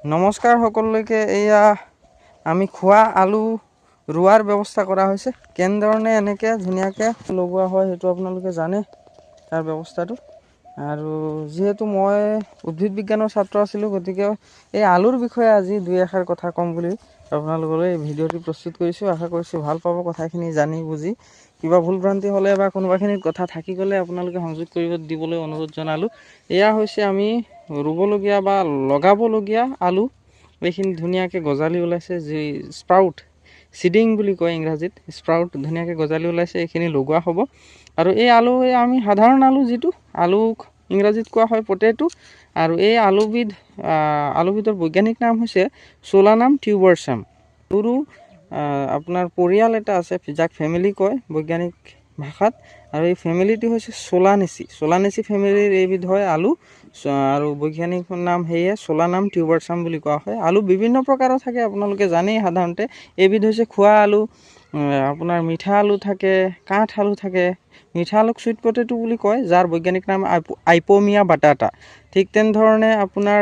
নমস্কাৰ সকলোকে। এয়া আমি খোৱা আলু ৰোৱাৰ ব্যৱস্থা কৰা হৈছে। কেনেধৰণে এনেকৈ ধুনীয়াকৈ লগোৱা হয় সেইটো আপোনালোকে জানে তাৰ ব্যৱস্থাটো। আৰু যিহেতু মই উদ্ভিদ বিজ্ঞানৰ ছাত্ৰ আছিলোঁ, গতিকে এই আলুৰ বিষয়ে আজি দুই এষাৰ কথা ক'ম বুলি আপোনালোকলৈ এই ভিডিঅ'টি প্ৰস্তুত কৰিছোঁ। আশা কৰিছোঁ ভাল পাব কথাখিনি জানি বুজি। কিবা ভুল ভ্ৰান্তি হ'লে বা কোনোবাখিনিত কথা থাকি গ'লে আপোনালোকে সংযোগ কৰিব দিবলৈ অনুৰোধ জনালোঁ। এয়া হৈছে আমি ৰুবলগীয়া বা লগাবলগীয়া আলু। এইখিনি ধুনীয়াকৈ গজালি ওলাইছে, যি স্প্ৰাউট চিডিং বুলি কয় ইংৰাজীত। স্প্ৰাউট ধুনীয়াকৈ গজালি ওলাইছে, এইখিনি লগোৱা হ'ব। আৰু এই আলু আমি সাধাৰণ আলু, যিটো আলুক ইংৰাজীত কোৱা হয় পটেটো। আৰু এই আলুবিধৰ বৈজ্ঞানিক নাম হৈছে চোলানাম টিউবাৰচাম। সৰু আপোনাৰ পৰিয়াল এটা আছে যাক ফেমিলি কয় বৈজ্ঞানিক ভাষাত। আৰু এই ফেমিলিটি হৈছে চোলানেচি ফেমিলিৰ এইবিধ হয় আলু। আৰু বৈজ্ঞানিক নাম সেয়ে চোলানাম টিউবাৰচাম বুলি কোৱা হয়। আলু বিভিন্ন প্ৰকাৰৰ থাকে, আপোনালোকে জানেই। সাধাৰণতে এইবিধ হৈছে খোৱা আলু। আপোনাৰ মিঠা আলু থাকে, কাঠ আলু থাকে। মিঠা আলুক চুইট পটেটো বুলি কয়, যাৰ বৈজ্ঞানিক নাম আইপ'মিয়া বাটাটা। ঠিক তেনেধৰণে আপোনাৰ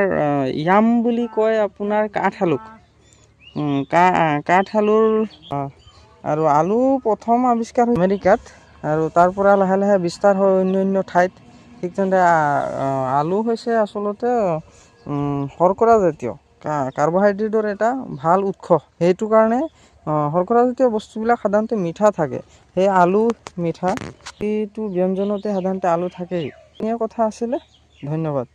য়াম বুলি কয় আপোনাৰ কাঠ আলুক। কাঠ আলুৰ আৰু আলু প্ৰথম আৱিষ্কাৰ হয় আমেৰিকাত, আৰু তাৰ পৰা লাহে লাহে বিস্তাৰ হয় অন্য ঠাইত। ঠিক তেনেদৰে আলু হৈছে আচলতে শৰ্কৰা জাতীয় কাৰ্বহাইড্ৰেটৰ এটা ভাল উৎস। সেইটো কাৰণে শৰ্কৰা জাতীয় বস্তুবিলাক সাধাৰণতে মিঠা থাকে। সেই আলু মিঠা, এইটো ব্যঞ্জনতে সাধাৰণতে আলু থাকেই। এনে কথা আছিলে। ধন্যবাদ।